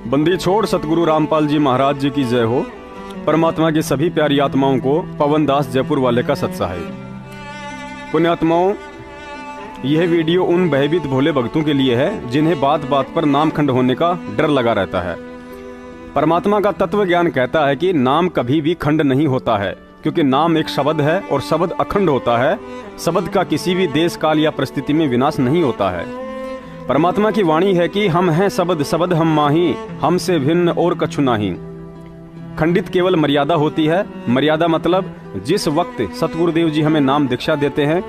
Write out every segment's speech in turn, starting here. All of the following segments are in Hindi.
बंदी छोड़ सतगुरु रामपाल जी महाराज जी की जय हो। परमात्मा की सभी प्यारी आत्माओं को पवन दास जयपुर वाले का सत्साहिब। पुण्यात्माओं, यह वीडियो उन भयभीत भोले भक्तों के लिए है जिन्हें बात बात पर नाम खंड होने का डर लगा रहता है। परमात्मा का तत्व ज्ञान कहता है कि नाम कभी भी खंड नहीं होता है, क्योंकि नाम एक शब्द है और शब्द अखंड होता है। शब्द का किसी भी देश काल या परिस्थिति में विनाश नहीं होता है। परमात्मा की वाणी है कि हम हैं शब्द, शब्द हम माही, हमसे भिन्न और कछु नाही। खंडित केवल मर्यादा होती है। मर्यादा मतलब जिस वक्त सतगुरुदेव जी हमें नाम दीक्षा देते हैं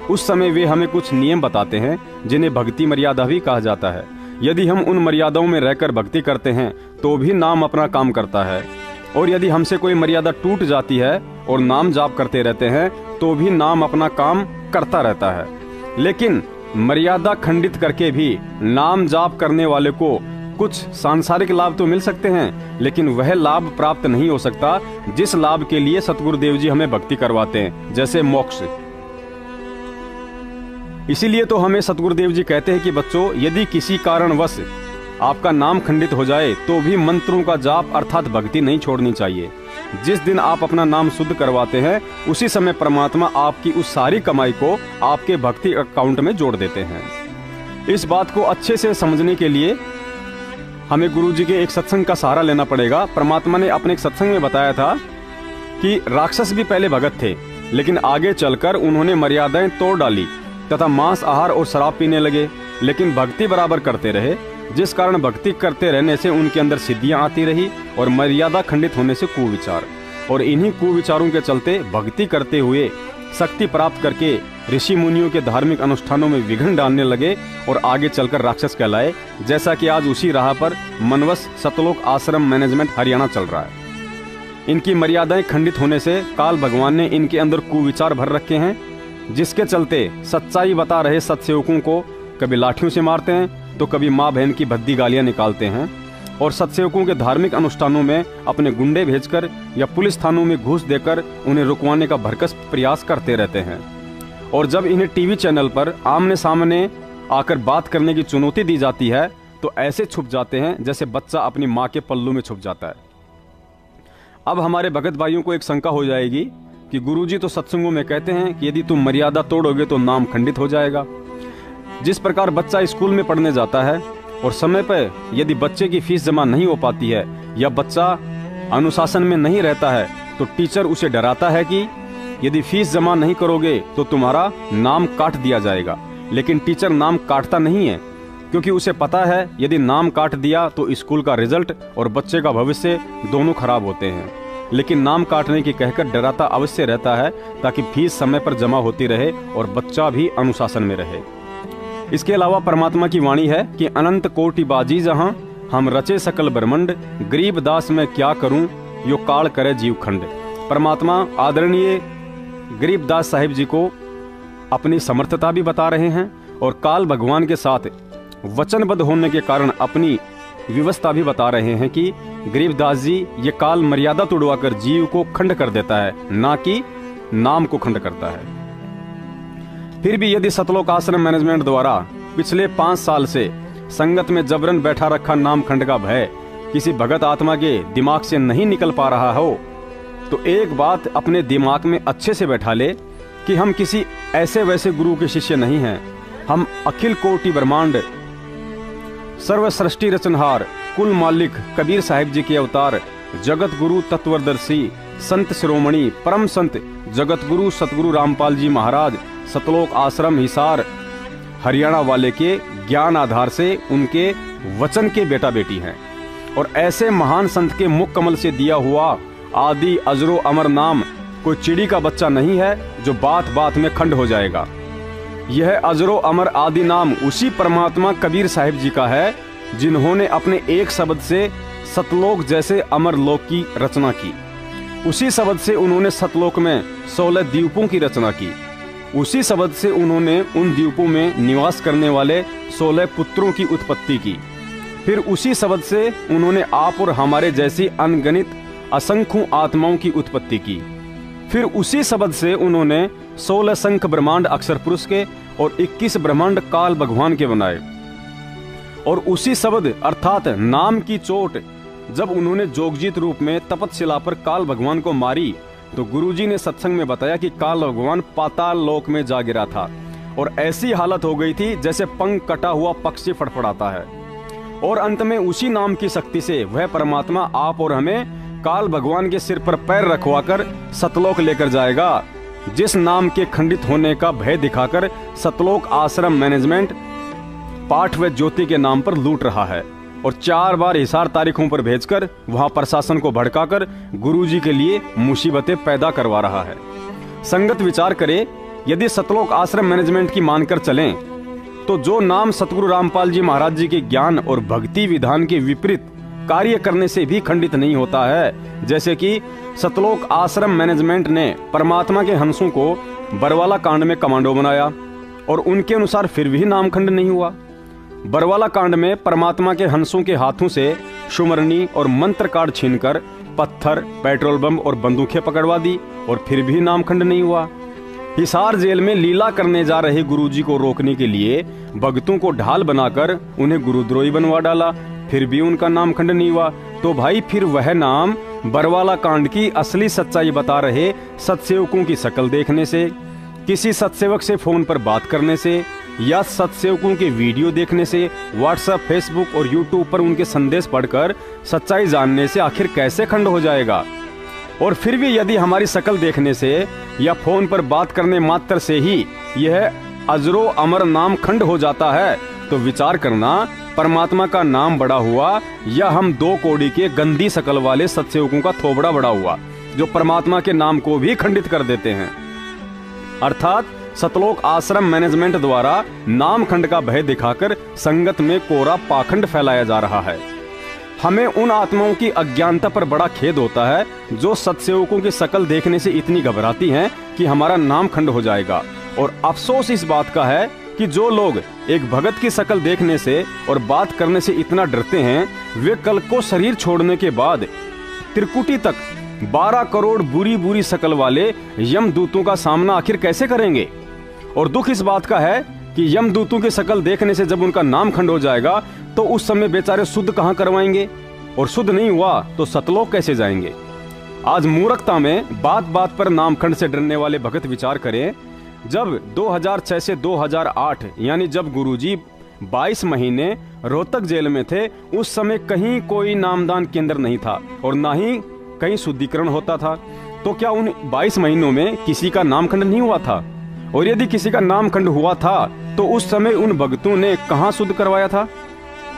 उस समय वे हमें कुछ नियम बताते हैं जिन्हें भक्ति मर्यादा भी कहा जाता है। यदि हम उन मर्यादाओं में रहकर भक्ति करते हैं तो भी नाम अपना काम करता है, और यदि हमसे कोई मर्यादा टूट जाती है और नाम जाप करते रहते हैं तो भी नाम अपना काम करता रहता है। लेकिन मर्यादा खंडित करके भी नाम जाप करने वाले को कुछ सांसारिक लाभ तो मिल सकते हैं, लेकिन वह लाभ प्राप्त नहीं हो सकता जिस लाभ के लिए सतगुरुदेव जी हमें भक्ति करवाते हैं, जैसे मोक्ष। इसीलिए तो हमें सतगुरुदेव जी कहते हैं कि बच्चों, यदि किसी कारणवश आपका नाम खंडित हो जाए तो भी मंत्रों का जाप अर्थात भक्ति नहीं छोड़नी चाहिए। जिस दिन आप अपना नाम शुद्ध करवाते हैं उसी समय परमात्मा आपकी उस सारी कमाई को आपके भक्ति अकाउंट में जोड़ देते हैं। इस बात को अच्छे से समझने के लिए हमें गुरुजी के एक सत्संग का सहारा लेना पड़ेगा। परमात्मा ने अपने एक सत्संग में बताया था कि राक्षस भी पहले भगत थे, लेकिन आगे चलकर उन्होंने मर्यादाएं तोड़ डाली तथा मांस आहार और शराब पीने लगे, लेकिन भक्ति बराबर करते रहे, जिस कारण भक्ति करते रहने से उनके अंदर सिद्धियां आती रही और मर्यादा खंडित होने से कुविचार, और इन्हीं कुविचारों के चलते भक्ति करते हुए शक्ति प्राप्त करके ऋषि मुनियों के धार्मिक अनुष्ठानों में विघ्न डालने लगे और आगे चलकर राक्षस कहलाए। जैसा कि आज उसी राह पर मनवस सतलोक आश्रम मैनेजमेंट हरियाणा चल रहा है। इनकी मर्यादाएं खंडित होने से काल भगवान ने इनके अंदर कुविचार भर रखे हैं, जिसके चलते सच्चाई बता रहे सत्सेवकों को कभी लाठियों से मारते हैं तो कभी माँ बहन की भद्दी गालियां निकालते हैं, और सत्सेवकों के धार्मिक अनुष्ठानों में अपने गुंडे भेजकर या पुलिस थानों में घूस देकर उन्हें रुकवाने का भरकस प्रयास करते रहते हैं। और जब इन्हें टीवी चैनल पर आमने सामने आकर बात करने की चुनौती दी जाती है तो ऐसे छुप जाते हैं जैसे बच्चा अपनी माँ के पल्लू में छुप जाता है। अब हमारे भगत भाइयों को एक शंका हो जाएगी कि गुरुजी तो सत्संगों में कहते हैं कि यदि तुम मर्यादा तोड़ोगे तो नाम खंडित हो जाएगा। जिस प्रकार बच्चा स्कूल में पढ़ने जाता है और समय पर यदि बच्चे की फीस जमा नहीं हो पाती है या बच्चा अनुशासन में नहीं रहता है तो टीचर उसे डराता है कि यदि फीस जमा नहीं करोगे तो तुम्हारा नाम काट दिया जाएगा। लेकिन टीचर नाम काटता नहीं है, क्योंकि उसे पता है यदि नाम काट दिया तो स्कूल का रिजल्ट और बच्चे का भविष्य दोनों खराब होते हैं। लेकिन नाम काटने की कहकर डराता अवश्य रहता है ताकि फीस समय पर जमा होती रहे और बच्चा भी अनुशासन में रहे। इसके अलावा परमात्मा की वाणी है कि अनंत कोटि बाजी जहां हम रचे सकल ब्रह्मंड, गरीब दास मैं क्या करूं यो काल करे जीव खंड। परमात्मा आदरणीय गरीब दास साहिब जी को अपनी समर्थता भी बता रहे हैं और काल भगवान के साथ वचनबद्ध होने के कारण अपनी व्यवस्था भी बता रहे हैं कि गरीबदास जी ये काल मर्यादा तोड़वाकर जीव को खंड कर देता है, ना कि नाम को खंड करता है। फिर भी यदि सतलोक आश्रम मैनेजमेंट द्वारा पिछले 5 साल से संगत में जबरन बैठा रखा नाम खंड का भय किसी भगत आत्मा के दिमाग से नहीं निकल पा रहा हो, तो एक बात अपने दिमाग में अच्छे से बैठा ले कि हम किसी ऐसे वैसे गुरु के शिष्य नहीं हैं। हम अखिल कोटि ब्रह्मांड सर्व सृष्टि रचनहार कुल मालिक कबीर साहिब जी के अवतार जगत गुरु तत्वदर्शी संत शिरोमणि परम संत जगत गुरु सतगुरु रामपाल जी महाराज सतलोक आश्रम हिसार हरियाणा वाले के ज्ञान आधार से उनके वचन के बेटा बेटी हैं। और ऐसे महान संत के मुख कमल से दिया हुआ आदि अजरो अमर नाम कोई चिड़ी का बच्चा नहीं है जो बात बात में खंड हो जाएगा। यह अजरो अमर आदि नाम उसी परमात्मा कबीर साहिब जी का है जिन्होंने अपने एक शब्द से सतलोक जैसे अमर लोक की रचना की। उसी शब्द से उन्होंने सतलोक में 16 द्वीपों की रचना की। उसी शब्द से उन्होंने उन द्वीपों में निवास करने वाले 16 पुत्रों की उत्पत्ति की। फिर उसी शब्द से उन्होंने आप और हमारे जैसी अनगिनत असंख्यों आत्माओं की उत्पत्ति की। फिर उसी शब्द से उन्होंने 16 संख ब्रह्मांड अक्षर पुरुष के और 21 ब्रह्मांड काल भगवान के बनाए। और उसी शब्द अर्थात नाम की चोट जब उन्होंने जोगजीत रूप में तपतशिला पर काल भगवान को मारी तो गुरुजी ने सत्संग में बताया कि काल भगवान पाताल लोक में जा गिरा था और ऐसी हालत हो गई थी जैसे पंख कटा हुआ पक्षी फड़फड़ाता है। और अंत में उसी नाम की शक्ति से वह परमात्मा आप और हमें काल भगवान के सिर पर पैर रखवाकर सतलोक लेकर जाएगा, जिस नाम के खंडित होने का भय दिखाकर सतलोक आश्रम मैनेजमेंट पाठ व ज्योति के नाम पर लूट रहा है और 4 बार हिसार तारीखों पर भेजकर वहां प्रशासन को भड़काकर गुरुजी के लिए मुसीबतें पैदा करवा रहा है। संगत विचार करे, यदि सतलोक आश्रम मैनेजमेंट की मानकर चलें तो जो नाम सतगुरु रामपाल जी महाराज जी के ज्ञान और भक्ति विधान के विपरीत कार्य करने से भी खंडित नहीं होता है। जैसे कि सतलोक आश्रम मैनेजमेंट ने परमात्मा के हंसों को बरवाला कांड में कमांडो बनाया और उनके अनुसार फिर भी नामखंड नहीं हुआ। बरवाला कांड में परमात्मा के हंसों के हाथों से सुमरनी और मंत्र कार्ड छीनकर पत्थर, पेट्रोल बम और बंदूकें पकड़वा दी और फिर भी नामखंड नहीं हुआ। हिसार जेल में लीला करने जा रहे गुरुजी को रोकने के लिए भक्तों को ढाल बनाकर उन्हें गुरुद्रोही बनवा डाला, फिर भी उनका नामखंड नहीं हुआ। तो भाई फिर वह नाम बरवाला कांड की असली सच्चाई बता रहे सत्सेवकों की शक्ल देखने से, किसी सत्सेवक से फोन पर बात करने से या सत्सेवकों के वीडियो देखने से, व्हाट्सएप, फेसबुक और यूट्यूब पर उनके संदेश पढ़कर सच्चाई जानने से आखिर कैसे खंड हो जाएगा। और फिर भी यदि हमारी शक्ल देखने से या फोन पर बात करने मात्र से ही यह अजरो अमर नाम खंड हो जाता है तो विचार करना परमात्मा का नाम बड़ा हुआ या हम 2 कौड़ी के गंदी शक्ल वाले सत्सेवकों का थोबड़ा बड़ा हुआ जो परमात्मा के नाम को भी खंडित कर देते हैं। अर्थात सतलोक आश्रम मैनेजमेंट द्वारा नाम खंड का भय दिखाकर संगत में कोरा पाखंड फैलाया जा रहा है। हमें उन आत्माओं की अज्ञानता पर बड़ा खेद होता है जो सत्सेवकों की शक्ल देखने से इतनी घबराती हैं कि हमारा नाम खंड हो जाएगा। और अफसोस इस बात का है कि जो लोग एक भगत की शक्ल देखने से और बात करने से इतना डरते हैं, वे कल को शरीर छोड़ने के बाद त्रिकुटी तक 12 करोड़ बुरी बुरी शक्ल वाले यमदूतों का सामना आखिर कैसे करेंगे। और दुख इस बात का है कि यमदूतों की शक्ल देखने से जब उनका नाम खंड हो जाएगा तो उस समय बेचारे शुद्ध कहां करवाएंगे, और शुद्ध नहीं हुआ तो सतलोक कैसे जाएंगे। आज मूर्खता में बात बात पर नामखंड से डरने वाले भगत विचार करें। जब 2006 से 2008 यानी जब गुरुजी 22 महीने रोहतक जेल में थे, उस समय कहीं कोई नामदान केंद्र नहीं था और ना ही कहीं शुद्धिकरण होता था। तो क्या उन 22 महीनों में किसी का नामखंड नहीं हुआ था? और यदि किसी का नामखंड हुआ था तो उस समय उन भक्तों ने कहां शुद्ध करवाया था?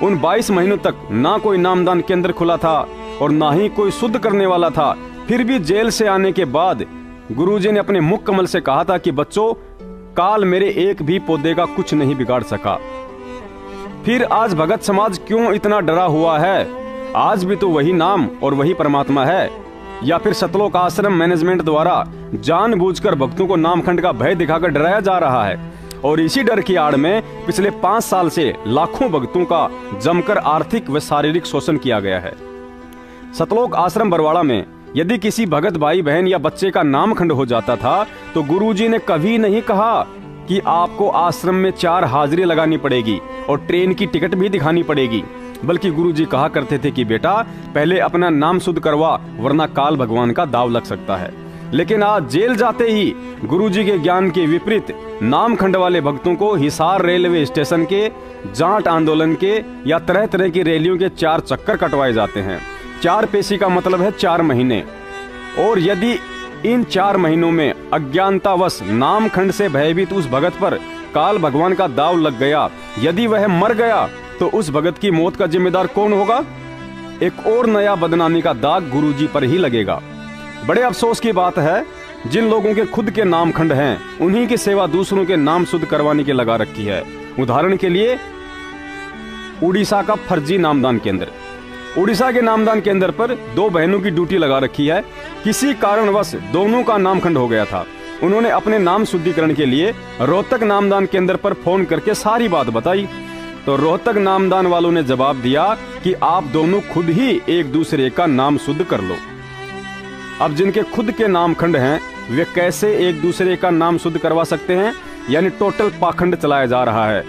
उन 22 महीनों तक ना कोई नामदान केंद्र खुला था और ना ही कोई शुद्ध करने वाला था। फिर भी जेल से आने के बाद गुरुजी ने अपने मुख कमल से कहा था कि बच्चों, काल मेरे एक भी पौधे का कुछ नहीं बिगाड़ सका। फिर आज भगत समाज क्यों इतना डरा हुआ है? आज भी तो वही नाम और वही परमात्मा है। या फिर सतलोक आश्रम मैनेजमेंट द्वारा जानबूझकर भक्तों को नामखंड का भय दिखाकर डराया जा रहा है। और इसी डर की आड़ में पिछले 5 साल से लाखों भक्तों का जमकर आर्थिक व शारीरिक शोषण किया गया है। सतलोक आश्रम बरवाड़ा में यदि किसी भगत भाई बहन या बच्चे का नामखंड हो जाता था तो गुरुजी ने कभी नहीं कहा कि आपको आश्रम में 4 हाजिरी लगानी पड़ेगी और ट्रेन की टिकट भी दिखानी पड़ेगी, बल्कि गुरुजी कहा करते थे कि बेटा पहले अपना नाम शुद्ध करवा, वरना काल भगवान का दाव लग सकता है। लेकिन आज जेल जाते ही गुरुजी के ज्ञान के विपरीत नामखंड वाले भक्तों को हिसार रेलवे स्टेशन के, जाट आंदोलन के या तरह तरह की रैलियों के 4 चक्कर कटवाए जाते हैं। 4 पेशी का मतलब है 4 महीने, और यदि इन 4 महीनों में अज्ञानतावश नामखंड से भयभीत उस भगत पर काल भगवान का दाव लग गया, यदि वह मर गया तो उस भगत की मौत का जिम्मेदार कौन होगा? एक और नया बदनामी का दाग गुरुजी पर ही लगेगा। बड़े अफसोस की बात है, जिन लोगों के खुद के नामखंड हैं उन्हीं की सेवा दूसरों के नाम शुद्ध करवाने की लगा रखी है। उदाहरण के लिए उड़ीसा का फर्जी नामदान केंद्र। उड़ीसा के नामदान केंद्र पर 2 बहनों की ड्यूटी लगा रखी है। किसी कारणवश दोनों का नामखंड हो गया था। उन्होंने अपने नाम शुद्धिकरण के लिए रोहतक नामदान केंद्र पर फोन करके सारी बात बताई, तो रोहतक नामदान वालों ने जवाब दिया कि आप दोनों खुद ही एक दूसरे का नाम शुद्ध कर लो। अब जिनके खुद के नामखंड हैं वे कैसे एक दूसरे का नाम शुद्ध करवा सकते हैं? यानी टोटल पाखंड चलाया जा रहा है।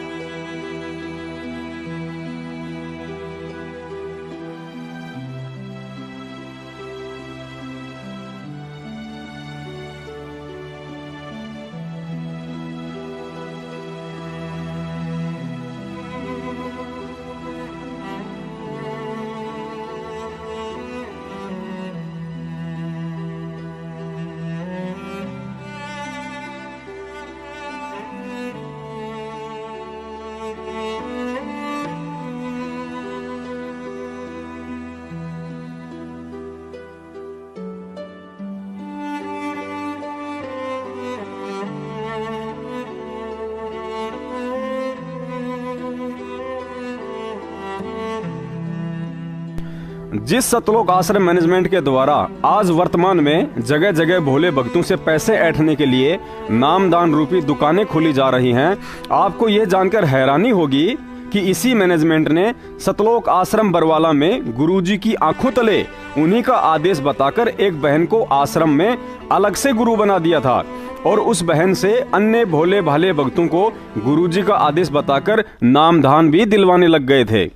जिस सतलोक आश्रम मैनेजमेंट के द्वारा आज वर्तमान में जगह जगह भोले भक्तों से पैसे ऐंठने के लिए नामदान रूपी दुकानें खोली जा रही हैं, आपको यह जानकर हैरानी होगी कि इसी मैनेजमेंट ने सतलोक आश्रम बरवाला में गुरुजी की आंखों तले उन्हीं का आदेश बताकर एक बहन को आश्रम में अलग से गुरु बना दिया था, और उस बहन से अन्य भोले भाले भक्तों को गुरुजी का आदेश बताकर नामदान भी दिलवाने लग गए थे।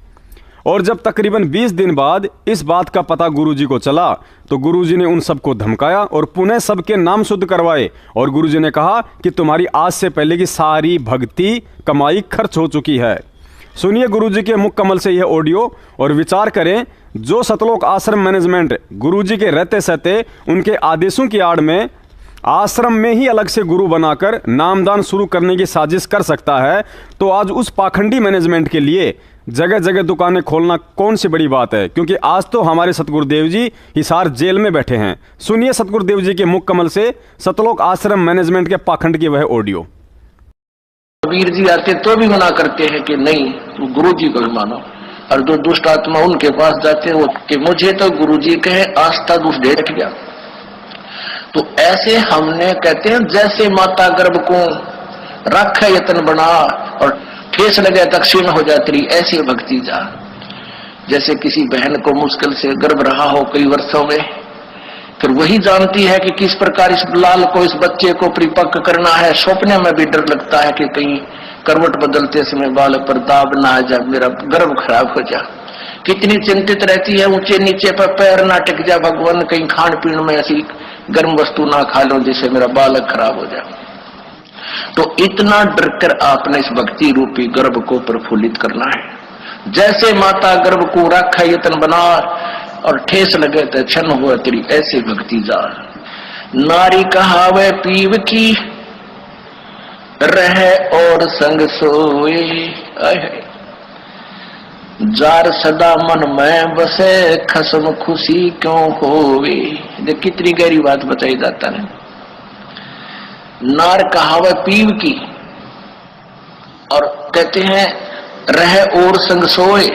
और जब तकरीबन 20 दिन बाद इस बात का पता गुरुजी को चला तो गुरुजी ने उन सबको धमकाया और पुनः सबके नाम शुद्ध करवाए, और गुरुजी ने कहा कि तुम्हारी आज से पहले की सारी भक्ति कमाई खर्च हो चुकी है। सुनिए गुरुजी के मुख कमल से यह ऑडियो और विचार करें, जो सतलोक आश्रम मैनेजमेंट गुरुजी के रहते सहते उनके आदेशों की आड़ में आश्रम में ही अलग से गुरु बनाकर नामदान शुरू करने की साजिश कर सकता है, तो आज उस पाखंडी मैनेजमेंट के लिए जगह जगह दुकानें खोलना कौन सी बड़ी बात है, क्योंकि आज तो हमारे सतगुरुदेव जी हिसार जेल में बैठे हैं। सुनिए सतगुरुदेव जी के मुख कमल से सतलोक आश्रम मैनेजमेंट के पाखंड की वह ऑडियो। कबीर जी आते तो भी मना करते हैं कि नहीं गुरु जी को भी मानो, और जो दुष्ट आत्मा उनके पास जाते हैं वो कि मुझे तो गुरु जी कहे आस्था दुष्ट दे रख गया। तो ऐसे हमने कहते हैं जैसे माता गर्भ को रख यत्न बना और ठेस लगे तक्षण हो जाती रही, ऐसी भक्ति जा। जैसे किसी बहन को मुश्किल से गर्भ रहा हो कई वर्षों में, फिर वही जानती है कि किस प्रकार इस लाल को, इस बच्चे को परिपक्व करना है। सपने में भी डर लगता है कि कहीं करवट बदलते समय बालक पर दाब ना आ जा, मेरा गर्भ खराब हो जा। कितनी चिंतित रहती है, ऊंचे नीचे पर पैर ना टिक जा, भगवान कहीं खान पीन में ऐसी गर्म वस्तु ना खा लो जिससे मेरा बालक खराब हो जाए। तो इतना डर कर आपने इस भक्ति रूपी गर्भ को प्रफुल्लित करना है। जैसे माता गर्भ को रखा यतन बना और ठेस लगे तो क्षण हुआ तेरी, ऐसे भक्ति जा। नारी कहावे पीव की रहे और संग सोए, जार सदा मन में बसे खसम खुशी क्यों होवे। देख कितनी गहरी बात बताई जाता है। नार कहावे पीव की, और कहते हैं रहे और संग सोए,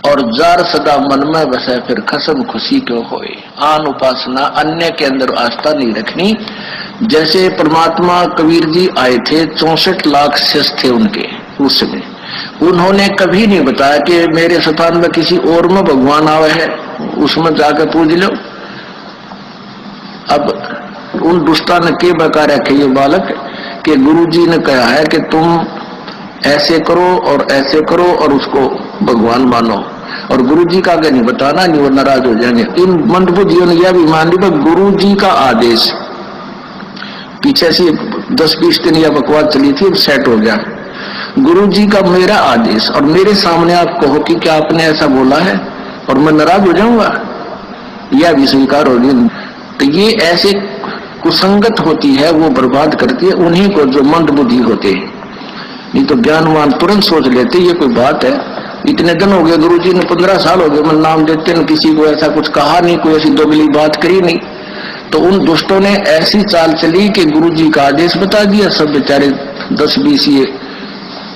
और जार सदा मन में बसे फिर खसम खुशी क्यों होए। आन उपासना अन्य के अंदर आस्था नहीं रखनी। जैसे परमात्मा कबीर जी आए थे, 64 लाख शिष्य थे उनके उस समय, उन्होंने कभी नहीं बताया कि मेरे स्थान में किसी और में भगवान आवे है, उसमें जाके पूछ लो। अब उन दुष्टा ने के बका रखे ये बालक कि गुरुजी ने कहा है कि तुम ऐसे करो और ऐसे करो और उसको भगवान मानो, और गुरुजी का आगे नहीं बताना, नहीं वो नाराज हो जाएंगे। इन मंदबुद्धियों ने यह भी मान लिया गुरुजी का आदेश, पीछे से 10-20 दिन यह बकवास चली थी, सेट हो गया। गुरुजी का मेरा आदेश और मेरे सामने आप कहो कि क्या आपने ऐसा बोला है और मैं नाराज हो जाऊंगा, यह भी स्वीकार होगी। तो ये ऐसे कुसंगत होती है, वो बर्बाद करती है उन्हीं को जो मंद बुद्धि होते हैं। नहीं तो ज्ञानवान तुरंत सोच लेते ये कोई बात है, इतने दिन हो गए गुरुजी ने 15 साल हो गए मैं नाम देते न किसी को ऐसा कुछ कहा नहीं, कोई ऐसी दोगली बात करी नहीं। तो उन दुष्टों ने ऐसी चाल चली कि गुरुजी का आदेश बता दिया, सब बेचारे 10-20 ये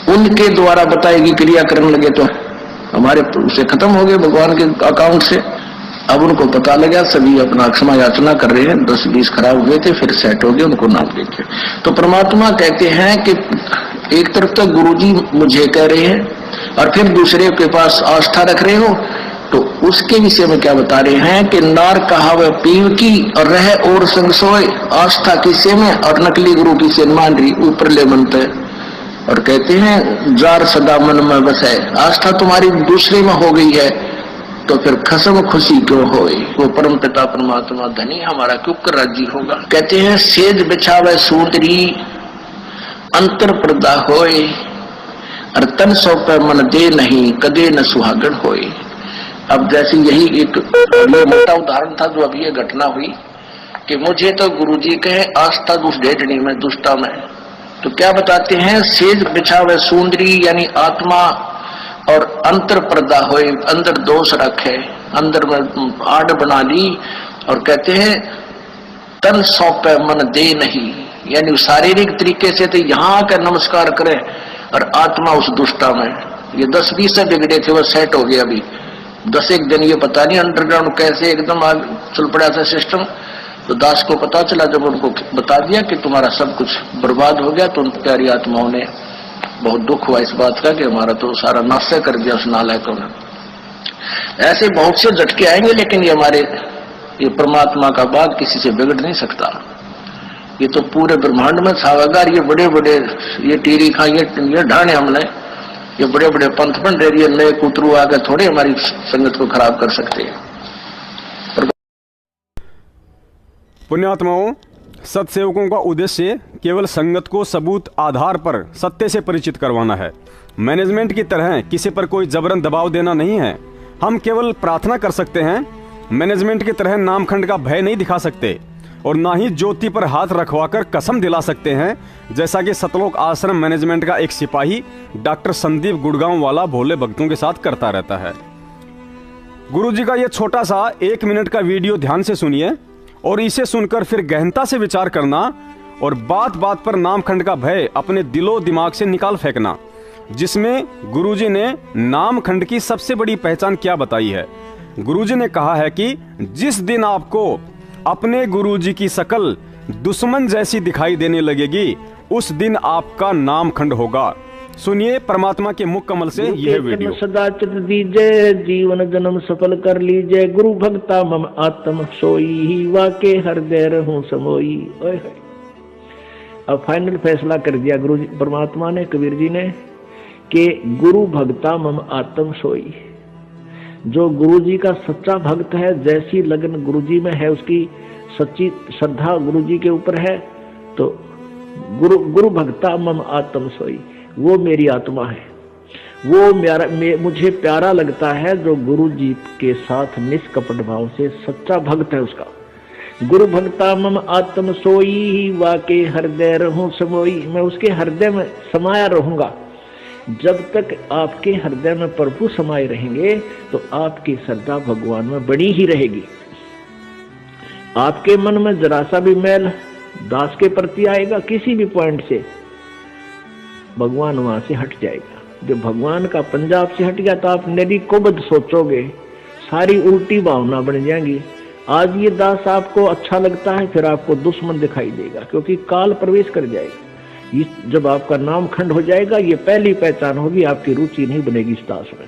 उनके द्वारा बताएगी क्रिया करने लगे, तो हमारे उसे खत्म हो गए भगवान के अकाउंट से। अब उनको पता लगा, सभी अपना क्षमा याचना कर रहे हैं, 10-20 खराब हुए थे फिर सेट हो गए, उनको नाम देते। तो परमात्मा कहते हैं कि एक तरफ तो गुरुजी मुझे कह रहे हैं और फिर दूसरे के पास आस्था रख रहे हो, तो उसके विषय में क्या बता रहे हैं कि नार कहावे पीव की और रहे और संग सोए, आस्था किसे में और नकली गुरु की से मान रही ऊपर ले बनते। और कहते हैं जार सदा मन में बस है, आस्था तुम्हारी दूसरे में हो गई है तो फिर खसम खुशी क्यों होए, वो परम पिता परमात्मा धनी हमारा क्यों कर राजी होगा। कहते हैं सेज बिछावे सूतरी अंतर पर्दा होए और तन सौंपे मन दे नहीं कदे न सुहागण होए। अब जैसे यही एक ये मोटा उदाहरण था जो अभी ये घटना हुई कि मुझे तो गुरुजी कहे आस्था दुष्ट ढेटनी में दुष्टा में, तो क्या बताते हैं सेज बिछावे सुंदरी यानी आत्मा और अंतर पर्दा होए, अंदर दोष रखे, अंदर में आड़ बना ली, और कहते हैं तन सौंपे मन दे नहीं, यानी शारीरिक तरीके से तो यहाँ आकर नमस्कार करें और आत्मा उस दुष्टा में। ये 10-20 से बिगड़े थे वो सेट हो गए, अभी 10 दिन ये पता नहीं अंडरग्राउंड कैसे एकदम चल पड़ा था सिस्टम। तो दास को पता चला जब उनको बता दिया कि तुम्हारा सब कुछ बर्बाद हो गया, तो उन प्यारी आत्माओं ने बहुत दुख हुआ इस बात का कि हमारा तो सारा नाश कर दिया उस नालायकों ने। ऐसे बहुत से झटके आएंगे, लेकिन ये हमारे ये परमात्मा का बात किसी से बिगड़ नहीं सकता। ये तो पूरे ब्रह्मांड में छावेगा। ये बड़े बड़े ये टीरी खा ये ढाने हमने, ये बड़े बड़े पंथ बन रहे, नए कुतरू आकर थोड़े हमारी संगत को खराब कर सकते हैं। पुण्यात्माओं, सत्सेवकों का उद्देश्य केवल संगत को सबूत आधार पर सत्य से परिचित करवाना है। मैनेजमेंट की तरह किसी पर कोई जबरन दबाव देना नहीं है। हम केवल प्रार्थना कर सकते हैं, मैनेजमेंट की तरह नामखंड का भय नहीं दिखा सकते और ना ही ज्योति पर हाथ रखवाकर कसम दिला सकते हैं, जैसा कि सतलोक आश्रम मैनेजमेंट का एक सिपाही डॉक्टर संदीप गुड़गांव वाला भोले भक्तों के साथ करता रहता है। गुरुजी का यह छोटा सा 1 मिनट का वीडियो ध्यान से सुनिए और इसे सुनकर फिर गहनता से विचार करना और बात बात पर नामखंड का भय अपने दिलो दिमाग से निकाल फेंकना, जिसमें गुरुजी ने नामखंड की सबसे बड़ी पहचान क्या बताई है। गुरुजी ने कहा है कि जिस दिन आपको अपने गुरुजी की शकल दुश्मन जैसी दिखाई देने लगेगी, उस दिन आपका नामखंड होगा। सुनिए परमात्मा के मुख कमल से यह वीडियो। सदा चित दीजय जीवन जन्म सफल कर लीजय, गुरु भक्ता मम आत्म सोई वाके हृदय रहूं समोई। अब फाइनल फैसला कर दिया गुरु परमात्मा ने, कबीर जी ने, कि गुरु भक्ता मम आत्म सोई। जो गुरु जी का सच्चा भक्त है, जैसी लगन गुरु जी में है, उसकी सच्ची श्रद्धा गुरु जी के ऊपर है, तो गुरु भक्ता मम आत्म सोई, वो मेरी आत्मा है। वो मुझे प्यारा लगता है जो गुरु जी के साथ निष्कपट भाव से सच्चा भक्त है उसका। गुरु भक्ता मम आत्म सोई वाके हृदय रहूं समोई। मैं उसके हृदय में समाया रहूंगा। जब तक आपके हृदय में प्रभु समाये रहेंगे तो आपकी श्रद्धा भगवान में बनी ही रहेगी। आपके मन में जरा सा भी मैल दास के प्रति आएगा किसी भी पॉइंट से, भगवान वहां से हट जाएगा। जब भगवान का पंजाब से हट गया तो आप नदी कोबद सोचोगे, सारी उल्टी भावना बन जाएंगी। आज ये दास आपको अच्छा लगता है, फिर आपको दुश्मन दिखाई देगा, क्योंकि काल प्रवेश कर जाएगा। जब आपका नाम खंड हो जाएगा, ये पहली पहचान होगी, आपकी रुचि नहीं बनेगी इस दास में।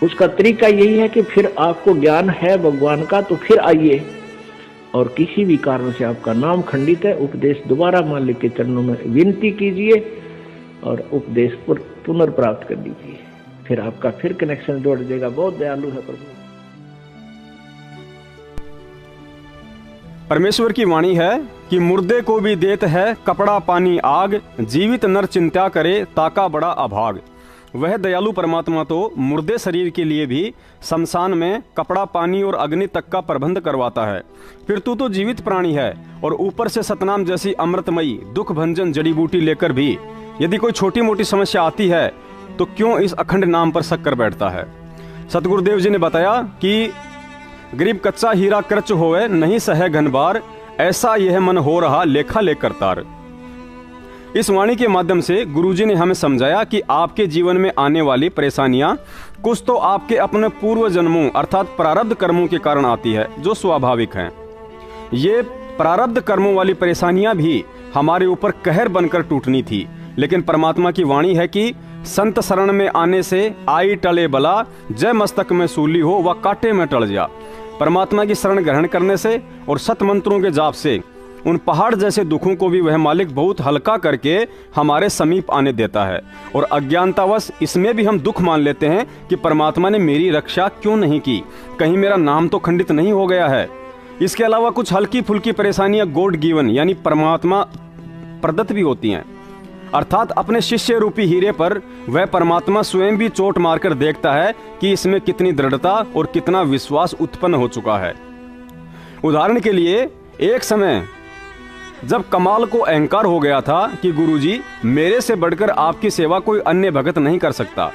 उसका तरीका यही है कि फिर आपको ज्ञान है भगवान का तो फिर आइए, और किसी भी कारण से आपका नाम खंडित है, उपदेश दोबारा मालिक के चरणों में विनती कीजिए और उपदेश पर पुनर्प्राप्त कर लीजिए, फिर आपका फिर कनेक्शन जोड़ देगा। बहुत दयालु है प्रभु। परमेश्वर की वाणी है कि मुर्दे को भी देत है कपड़ा पानी आग, जीवित नर चिंता करे ताका बड़ा अभाग। वह दयालु परमात्मा तो मुर्दे शरीर के लिए भी शमशान में कपड़ा पानी और अग्नि तक का प्रबंध करवाता है, फिर तू तो जीवित प्राणी है और ऊपर से सतनाम जैसी अमृतमयी दुख भंजन जड़ी बूटी लेकर भी यदि कोई छोटी मोटी समस्या आती है तो क्यों इस अखंड नाम पर शक कर बैठता है। सतगुरुदेव जी ने बताया कि गरीब कच्चा हीरा कर्च होए नहीं सहे घनबार, ऐसा यह मन हो रहा लेखा ले करतार। इस वाणी के माध्यम से गुरुजी ने हमें समझाया कि आपके जीवन में आने वाली परेशानियां कुछ तो आपके अपने पूर्व जन्मों अर्थात प्रारब्ध कर्मों के कारण आती है, जो स्वाभाविक हैं। ये प्रारब्ध कर्मों वाली परेशानियां भी हमारे ऊपर कहर बनकर टूटनी थी, लेकिन परमात्मा की वाणी है कि संत शरण में आने से आई टले बला, जय मस्तक में सूली हो व कांटे में टल जा। परमात्मा की शरण ग्रहण करने से और सत मंत्रों के जाप से उन पहाड़ जैसे दुखों को भी वह मालिक बहुत हल्का करके हमारे समीप आने देता है। और अज्ञानतावश इसमें भी हम दुख मान लेते हैं कि परमात्मा ने मेरी रक्षा क्यों नहीं की, कहीं मेरा नाम तो खंडित नहीं हो गया है। इसके अलावा कुछ हल्की फुल्की परेशानियां गॉड गिवन यानी परमात्मा प्रदत्त भी होती हैं, अर्थात अपने शिष्य रूपी हीरे पर वह परमात्मा स्वयं भी चोट मारकर देखता है कि इसमें कितनी दृढ़ता और कितना विश्वास उत्पन्न हो चुका है। उदाहरण के लिए एक समय जब कमाल को अहंकार हो गया था कि गुरुजी मेरे से बढ़कर आपकी सेवा कोई अन्य भगत नहीं कर सकता,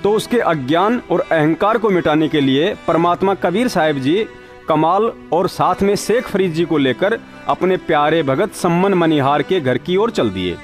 तो उसके अज्ञान और अहंकार को मिटाने के लिए परमात्मा कबीर साहिब जी कमाल और साथ में शेख फरीद जी को लेकर अपने प्यारे भगत सम्मन मनिहार के घर की ओर चल दिए।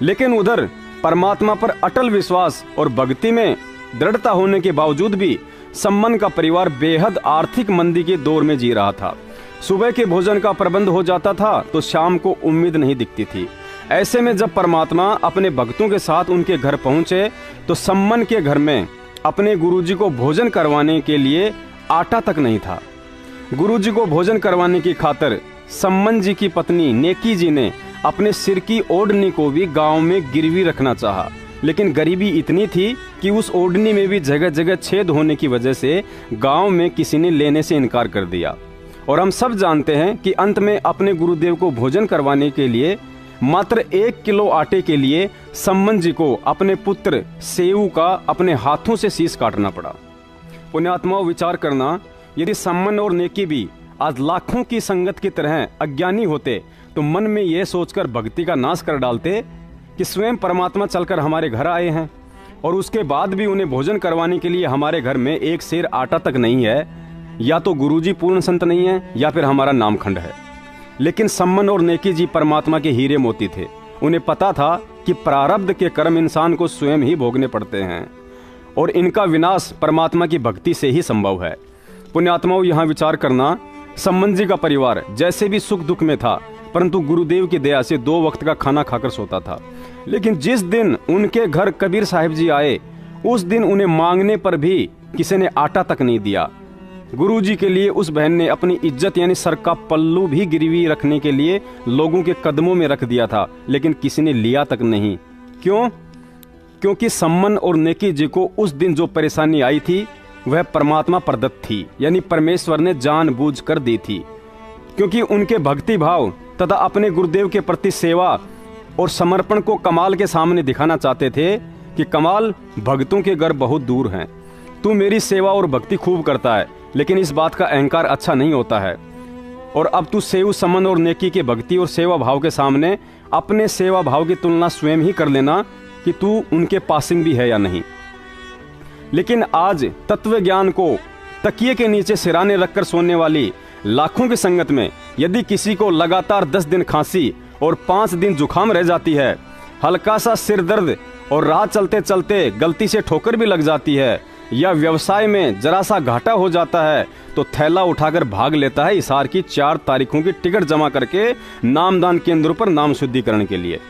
लेकिन उधर परमात्मा पर अटल विश्वास और भक्ति में दृढ़ता होने के बावजूद भी सम्मन का परिवार बेहद आर्थिक मंदी के दौर में जी रहा था। सुबह के भोजन का प्रबंध हो जाता था तो शाम को उम्मीद नहीं दिखती थी। ऐसे में जब परमात्मा अपने भक्तों के साथ उनके घर पहुंचे तो सम्मन के घर में अपने गुरुजी को भोजन करवाने के लिए आटा तक नहीं था। गुरुजी को भोजन करवाने की खातिर सम्मन जी की पत्नी नेकी जी ने अपने सिर की ओढ़नी को भी गांव में गिरवी रखना चाहा, लेकिन गरीबी इतनी थी कि उस ओढ़नी में भी जगह जगह छेद होने की वजह से गांव में किसी ने लेने से इनकार कर दिया। और हम सब जानते हैं कि अंत में अपने गुरुदेव को भोजन करवाने के लिए मात्र 1 किलो आटे के लिए सम्मन जी को अपने पुत्र सेऊ का अपने हाथों से शीश काटना पड़ा। पुण्यात्माओं, विचार करना, यदि सम्मन और नेकी भी आज लाखों की संगत की तरह अज्ञानी होते तो मन में यह सोचकर भक्ति का नाश कर डालते कि स्वयं परमात्मा चलकर हमारे घर आए हैं और उसके बाद भी उन्हें भोजन करवाने के लिए हमारे घर में 1 सेर आटा तक नहीं है, या तो गुरुजी पूर्ण संत नहीं है या फिर हमारा नामखंड है। लेकिन सम्मन और नेकी जी परमात्मा के हीरे मोती थे। उन्हें पता था कि प्रारब्ध के कर्म इंसान को स्वयं ही भोगने पड़ते हैं और इनका विनाश परमात्मा की भक्ति से ही संभव है। पुण्यात्माओं, यहाँ विचार करना, सम्मन जी का परिवार जैसे भी सुख दुख में था, परंतु गुरुदेव की दया से 2 वक्त का खाना खाकर सोता था। लेकिन जिस दिन उनके घर कबीर साहिब जी आए, उस दिन उन्हें मांगने पर भी किसी ने आटा तक नहीं दिया। गुरुजी के लिए उस बहन ने अपनी इज्जत यानी सर का पल्लू भी गिरवी रखने के लिए लोगों के कदमों में रख दिया था, लेकिन किसी ने लिया तक नहीं। क्यों? क्योंकि सम्मन और नेकी जी को उस दिन जो परेशानी आई थी वह परमात्मा प्रदत्त थी, यानी परमेश्वर ने जानबूझकर दी थी। क्योंकि उनके भक्ति भाव तथा अपने गुरुदेव के प्रति सेवा और समर्पण को कमाल के सामने दिखाना चाहते थे कि कमाल, भक्तों के घर बहुत दूर हैं, तू मेरी सेवा और भक्ति खूब करता है, लेकिन इस बात का अहंकार अच्छा नहीं होता है। और अब तू सेव सम्मन और नेकी के भक्ति और सेवा भाव के सामने अपने सेवा भाव की तुलना स्वयं ही कर लेना कि तू उनके पासिंग भी है या नहीं। लेकिन आज तत्व ज्ञान को तकिए के नीचे सिराने रखकर सोने वाली लाखों की संगत में यदि किसी को लगातार 10 दिन खांसी और 5 दिन जुखाम रह जाती है, हल्का सा सिर दर्द और राह चलते चलते गलती से ठोकर भी लग जाती है, या व्यवसाय में जरा सा घाटा हो जाता है, तो थैला उठाकर भाग लेता है हिसार की 4 तारीखों की टिकट जमा करके नामदान केंद्रों पर नाम शुद्धिकरण के लिए।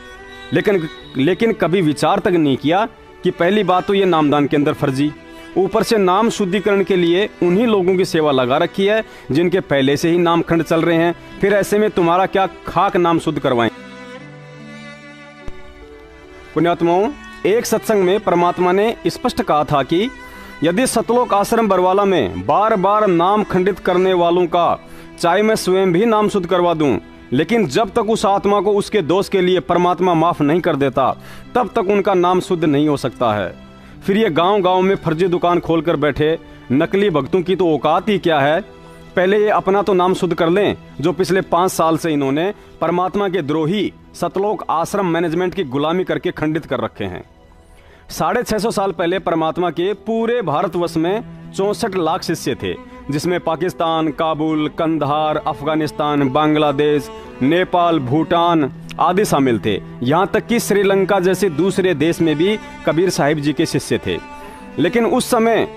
लेकिन कभी विचार तक नहीं किया कि पहली बात तो ये नामदान केंद्र फर्जी, ऊपर से नाम शुद्धिकरण के लिए उन्हीं लोगों की सेवा लगा रखी है जिनके पहले से ही नामखंड चल रहे हैं। फिर ऐसे में तुम्हारा क्या खाक नाम शुद्ध करवाएं। पुण्यात्माओं, एक सत्संग में परमात्मा ने स्पष्ट कहा था कि यदि सतलोक आश्रम बरवाला में बार बार नाम खंडित करने वालों का चाहे मैं स्वयं भी नाम शुद्ध करवा दूं, लेकिन जब तक उस आत्मा को उसके दोष के लिए परमात्मा माफ नहीं कर देता, तब तक उनका नाम शुद्ध नहीं हो सकता है। फिर ये गांव-गांव में फर्जी दुकान खोलकर बैठे नकली भक्तों की तो औकात ही क्या है। पहले ये अपना तो नाम शुद्ध कर लें, जो पिछले 5 साल से इन्होंने परमात्मा के द्रोही सतलोक आश्रम मैनेजमेंट की गुलामी करके खंडित कर रखे हैं। 650 साल पहले परमात्मा के पूरे भारतवर्ष में 64 लाख शिष्य थे, जिसमें पाकिस्तान, काबुल, कंधार, अफगानिस्तान, बांग्लादेश, नेपाल, भूटान आदि शामिल थे। यहाँ तक कि श्रीलंका जैसे दूसरे देश में भी कबीर साहिब जी के शिष्य थे। लेकिन उस समय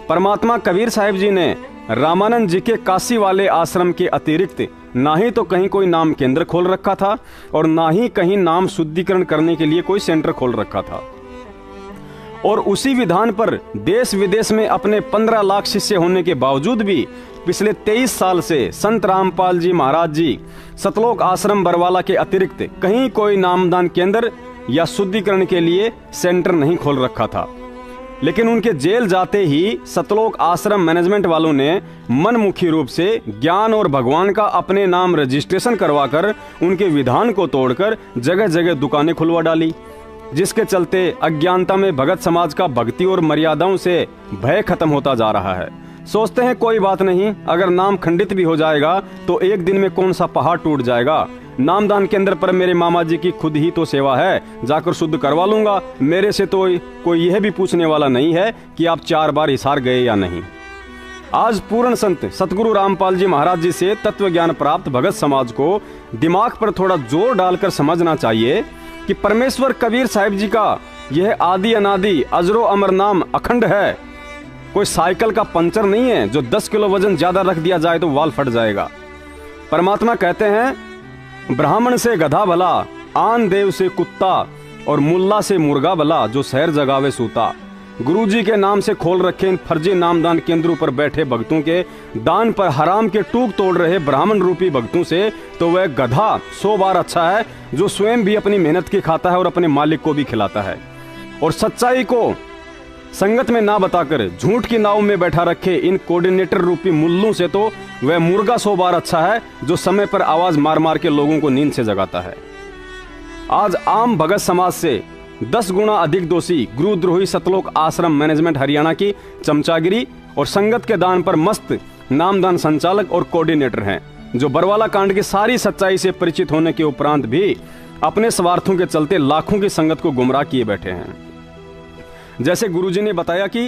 परमात्मा कबीर साहिब जी ने रामानंद जी के काशी वाले आश्रम के अतिरिक्त ना ही तो कहीं कोई नाम केंद्र खोल रखा था और ना ही कहीं नाम शुद्धिकरण करने के लिए कोई सेंटर खोल रखा था। और उसी विधान पर देश विदेश में अपने 15 लाख शिष्य होने के बावजूद भी पिछले 23 साल से संत रामपाल जी महाराज जी सतलोक आश्रम बरवाला के अतिरिक्त कहीं कोई नामदान केंद्र या शुद्धिकरण के लिए सेंटर नहीं खोल रखा था। लेकिन उनके जेल जाते ही सतलोक आश्रम मैनेजमेंट वालों ने मनमुखी रूप से ज्ञान और भगवान का अपने नाम रजिस्ट्रेशन करवाकर उनके विधान को तोड़कर जगह जगह दुकानें खुलवा डाली, जिसके चलते अज्ञानता में भगत समाज का भक्ति और मर्यादाओं से भय खत्म होता जा रहा है। सोचते हैं कोई बात नहीं, अगर नाम खंडित भी हो जाएगा तो एक दिन में कौन सा पहाड़ टूट जाएगा। नामदान केंद्र पर मेरे मामा जी की खुद ही तो सेवा है, जाकर शुद्ध करवा लूंगा। मेरे से तो कोई यह भी पूछने वाला नहीं है कि आप 4 बार हिसार गए या नहीं। आज पूर्ण संत सतगुरु रामपाल जी महाराज जी से तत्व ज्ञान प्राप्त भगत समाज को दिमाग पर थोड़ा जोर डालकर समझना चाहिए कि परमेश्वर कबीर साहिब जी का यह आदि अनादि अजरो अमर नाम अखंड है। कोई साइकिल का पंचर नहीं है जो 10 किलो वजन ज्यादा रख दिया जाए तो वाल फट जाएगा। परमात्मा कहते हैं, ब्राह्मण से गधा भला, आन देव से कुत्ता और मुल्ला से मुर्गा भला, जो शहर जगावे सूता। गुरु जी के नाम से खोल रखे इन फर्जी नामदान केंद्रों पर बैठे भक्तों के दान पर हराम के टूक तोड़ रहे ब्राह्मण रूपी भक्तों से तो वह गधा 100 बार अच्छा है, जो स्वयं भी अपनी मेहनत की खाता है और अपने मालिक को भी खिलाता है। और सच्चाई को संगत में ना बताकर झूठ की नाव में बैठा रखे इन कोऑर्डिनेटर रूपी मुल्लों से तो वह मुर्गा 100 बार अच्छा है, जो समय पर आवाज मार मार के लोगों को नींद से जगाता है। आज आम भगत समाज से 10 गुना अधिक दोषी गुरुद्रोही सतलोक आश्रम मैनेजमेंट हरियाणा की चमचागिरी और संगत के दान पर मस्त नामदान संचालक और कोऑर्डिनेटर हैं, जो बरवाला कांड की सारी सच्चाई से परिचित होने के उपरांत भी अपने स्वार्थों के चलते लाखों की संगत को गुमराह किए बैठे हैं। जैसे गुरुजी ने बताया कि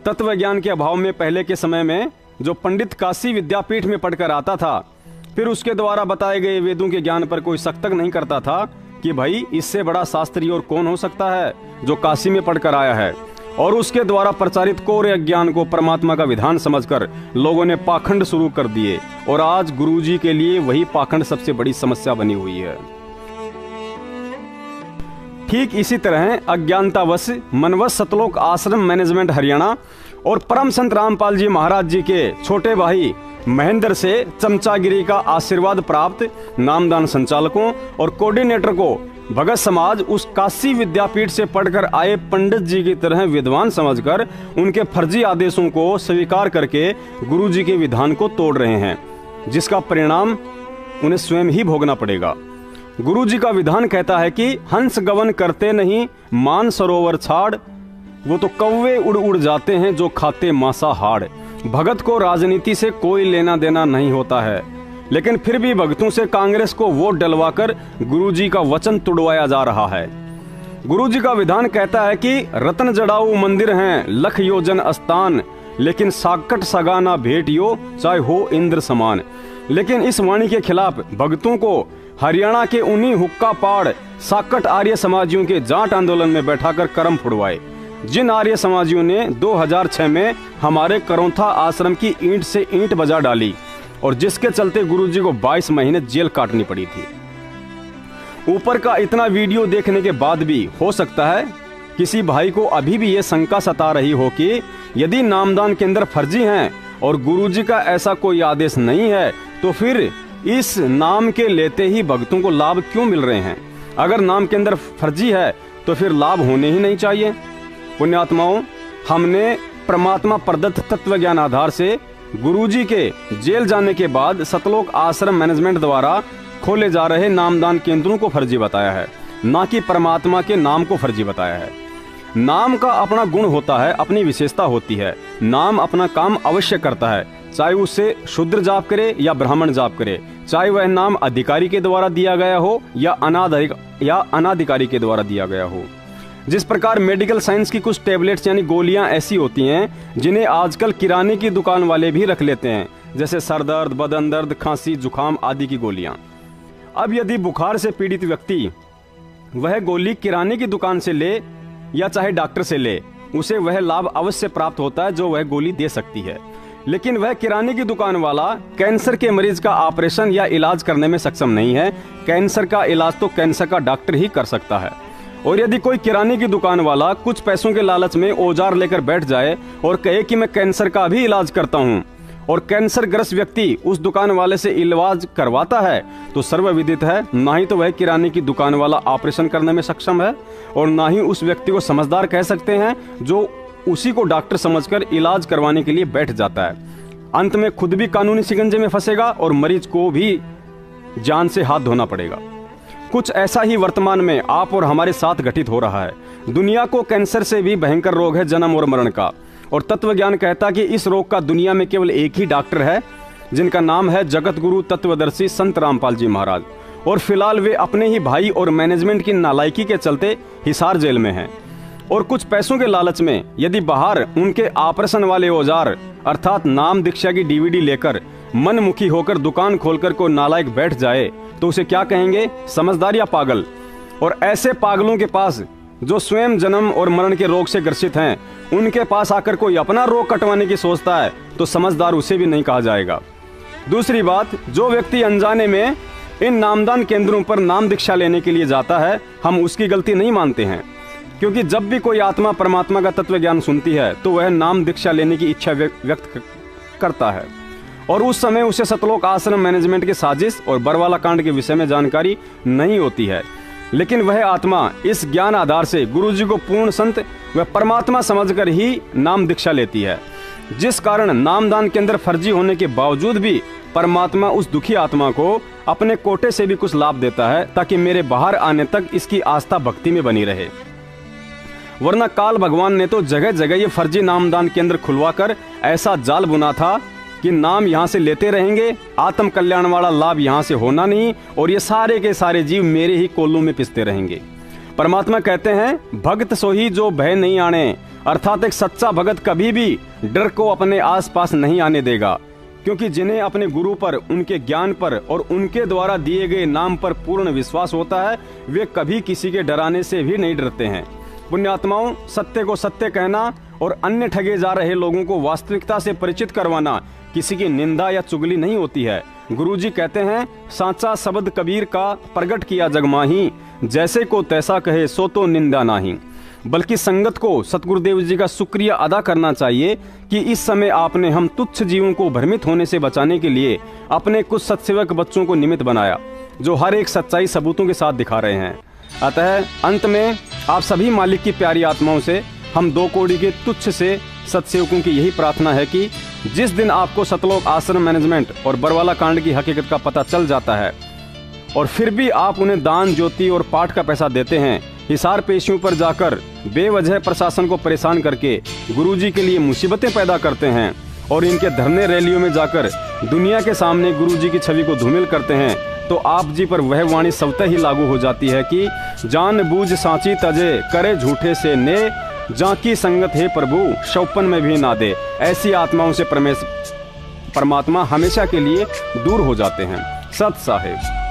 तत्व ज्ञान के अभाव में पहले के समय में जो पंडित काशी विद्यापीठ में पढ़कर आता था, फिर उसके द्वारा बताए गए वेदों के ज्ञान पर कोई शक तक नहीं करता था कि भाई इससे बड़ा शास्त्री और कौन हो सकता है जो काशी में पढ़कर आया है। और उसके द्वारा प्रचारित कोरे ज्ञान को परमात्मा का विधान समझकर लोगों ने पाखंड शुरू कर दिए और आज गुरुजी के लिए वही पाखंड सबसे बड़ी समस्या बनी हुई है। ठीक इसी तरह अज्ञानतावश मनवश सतलोक आश्रम मैनेजमेंट हरियाणा और परम संत रामपाल जी महाराज जी के छोटे भाई महेंद्र से चमचागिरी का आशीर्वाद प्राप्त नामदान संचालकों और कोऑर्डिनेटर को भगत समाज उस काशी विद्यापीठ से पढ़कर आए पंडित जी की तरह विद्वान समझकर उनके फर्जी आदेशों को स्वीकार करके गुरु जी के विधान को तोड़ रहे हैं, जिसका परिणाम उन्हें स्वयं ही भोगना पड़ेगा। गुरु जी का विधान कहता है कि हंस गवन करते नहीं मान सरोवर छाड़, वो तो कौवे उड़ उड़ जाते हैं जो खाते मांसाहार। भगत को राजनीति से कोई लेना देना नहीं होता है, लेकिन फिर भी भक्तों से कांग्रेस को वोट डलवाकर गुरुजी का वचन तुड़वाया जा रहा है। गुरुजी का विधान कहता है कि रत्न जड़ाऊ मंदिर हैं लख योजन स्थान, लेकिन साकट सगाना भेटियो चाहे हो इंद्र समान। लेकिन इस वाणी के खिलाफ भक्तों को हरियाणा के उन्हीं हुक्का पाड़ साकट आर्य समाजियों के जाट आंदोलन में बैठाकर करम फुड़वाए, जिन आर्य समाजियों ने 2006 में हमारे करौंथा आश्रम की ईंट से ईंट बजा डाली और जिसके चलते गुरुजी को 22 महीने जेल काटनी पड़ी थी। ऊपर का इतना वीडियो देखने के बाद भी हो सकता है किसी भाई को अभी भी ये शंका सता रही हो कि यदि नामदान केंद्र फर्जी हैं और गुरुजी का ऐसा कोई आदेश नहीं है, तो फिर इस नाम के लेते ही भक्तों को लाभ क्यों मिल रहे हैं? अगर नाम केंद्र फर्जी है तो फिर लाभ होने ही नहीं चाहिए। पुण्यात्माओं, हमने परमात्मा प्रदत्त तत्व ज्ञान आधार से गुरुजी के जेल जाने के बाद सतलोक आश्रम मैनेजमेंट द्वारा खोले जा रहे नामदान केंद्रों को फर्जी बताया है, ना कि परमात्मा के नाम को फर्जी बताया है। नाम का अपना गुण होता है, अपनी विशेषता होती है। नाम अपना काम अवश्य करता है, चाहे उससे शूद्र जाप करे या ब्राह्मण जाप करे, चाहे वह नाम अधिकारी के द्वारा दिया गया हो या अनाधिकारी के द्वारा दिया गया हो। जिस प्रकार मेडिकल साइंस की कुछ टेबलेट्स यानी गोलियां ऐसी होती हैं जिन्हें आजकल किराने की दुकान वाले भी रख लेते हैं, जैसे सर दर्द, बदन दर्द, खांसी, जुकाम आदि की गोलियां। अब यदि बुखार से पीड़ित व्यक्ति वह गोली किराने की दुकान से ले या चाहे डॉक्टर से ले, उसे वह लाभ अवश्य प्राप्त होता है जो वह गोली दे सकती है। लेकिन वह किराने की दुकान वाला कैंसर के मरीज का ऑपरेशन या इलाज करने में सक्षम नहीं है। कैंसर का इलाज तो कैंसर का डॉक्टर ही कर सकता है। और यदि कोई किराने की दुकान वाला कुछ पैसों के लालच में औजार लेकर बैठ जाए और कहे कि मैं कैंसर का भी इलाज करता हूं, और कैंसर ग्रस्त व्यक्ति उस दुकान वाले से इलाज करवाता है, तो सर्वविदित है ना ही तो वह किराने की दुकान वाला ऑपरेशन करने में सक्षम है और ना ही उस व्यक्ति को समझदार कह सकते हैं जो उसी को डॉक्टर समझकर इलाज करवाने के लिए बैठ जाता है। अंत में खुद भी कानूनी शिकंजे में फंसेगा और मरीज को भी जान से हाथ धोना पड़ेगा। कुछ ऐसा ही वर्तमान में आप और हमारे साथ घटित हो रहा है। दुनिया को कैंसर से भी भयंकर रोग है जन्म और मरण का, और तत्व ज्ञान कहता कि इस रोग का दुनिया में केवल एक ही डॉक्टर है, जिनका नाम है जगत गुरु तत्वदर्शी संत रामपाल जी महाराज। और फिलहाल वे अपने ही भाई और मैनेजमेंट की नालायकी के चलते हिसार जेल में हैं। और कुछ पैसों के लालच में यदि बाहर उनके ऑपरेशन वाले औजार अर्थात नाम दीक्षा की डीवीडी लेकर मनमुखी होकर दुकान खोलकर कोई नालायक बैठ जाए, तो उसे क्या कहेंगे, समझदार या पागल? और ऐसे पागलों के पास जो स्वयं जन्म और मरण के रोग से ग्रसित हैं, उनके पास आकर कोई अपना रोग कटवाने की सोचता है तो समझदार उसे भी नहीं कहा जाएगा। दूसरी बात, जो व्यक्ति अनजाने में इन नामदान केंद्रों पर नाम दीक्षा लेने के लिए जाता है, हम उसकी गलती नहीं मानते हैं, क्योंकि जब भी कोई आत्मा परमात्मा का तत्व ज्ञान सुनती है तो वह नाम दीक्षा लेने की इच्छा व्यक्त करता है, और उस समय उसे सतलोक आश्रम मैनेजमेंट की साजिश और बरवाला कांड के विषय में जानकारी नहीं होती है। लेकिन वह आत्मा इस ज्ञान आधार से गुरुजी को पूर्ण संत व परमात्मा समझकर ही नाम दीक्षा लेती है, जिस कारण नामदान के अंदर फर्जी होने के बावजूद भी परमात्मा उस दुखी आत्मा को अपने कोटे से भी कुछ लाभ देता है, ताकि मेरे बाहर आने तक इसकी आस्था भक्ति में बनी रहे। वरना काल भगवान ने तो जगह जगह ये फर्जी नामदान केंद्र खुलवाकर ऐसा जाल बुना था कि नाम यहाँ से लेते रहेंगे, आत्म कल्याण वाला लाभ यहाँ से होना नहीं, और ये सारे के सारे जीव मेरे ही कोल्लू में पिसते रहेंगे। परमात्मा कहते हैं, भक्त सोही जो भय नहीं आने, अर्थात एक सच्चा भगत कभी भी डर को अपने आसपास नहीं आने देगा, क्योंकि जिन्हें अपने गुरु पर, उनके ज्ञान पर और उनके द्वारा दिए गए नाम पर पूर्ण विश्वास होता है, वे कभी किसी के डराने से भी नहीं डरते हैं। पुण्यात्माओं, सत्य को सत्य कहना और अन्य ठगे जा रहे लोगों को वास्तविकता से परिचित करवाना किसी की निंदा या चुगली नहीं होती है। गुरुजी कहते हैं, सांचा शब्द कबीर का प्रगट किया जग माही, जैसे को तैसा कहे सो तो निंदा नहीं। बल्कि संगत को सतगुरुदेव जी का शुक्रिया अदा करना चाहिए कि इस समय आपने हम तुच्छ जीवों को भ्रमित होने से बचाने के लिए अपने कुछ सत्सेवक बच्चों को निमित्त बनाया, जो हर एक सच्चाई सबूतों के साथ दिखा रहे हैं। अतः अंत में आप सभी मालिक की प्यारी आत्माओं से, हम 2 कौड़ी के तुच्छ से सत्सेवकों की यही प्रार्थना है कि जिस दिन आपको सतलोक आश्रम मैनेजमेंट और बरवाला कांड की हकीकत का पता चल जाता है और फिर भी आप उन्हें दान, ज्योति और पाठ का पैसा देते हैं, हिसार पेशियों पर जाकर बेवजह प्रशासन को परेशान करके गुरुजी के लिए मुसीबतें पैदा करते हैं और इनके धरने रैलियों में जाकर दुनिया के सामने गुरुजी की छवि को धूमिल करते हैं, तो आप जी पर वह वाणी स्वतः ही लागू हो जाती है कि जान बूझ सांची तजे करे झूठे से ने, जाकी संगत है प्रभु शौपन में भी ना दे। ऐसी आत्माओं से परमात्मा हमेशा के लिए दूर हो जाते हैं। सत साहेब।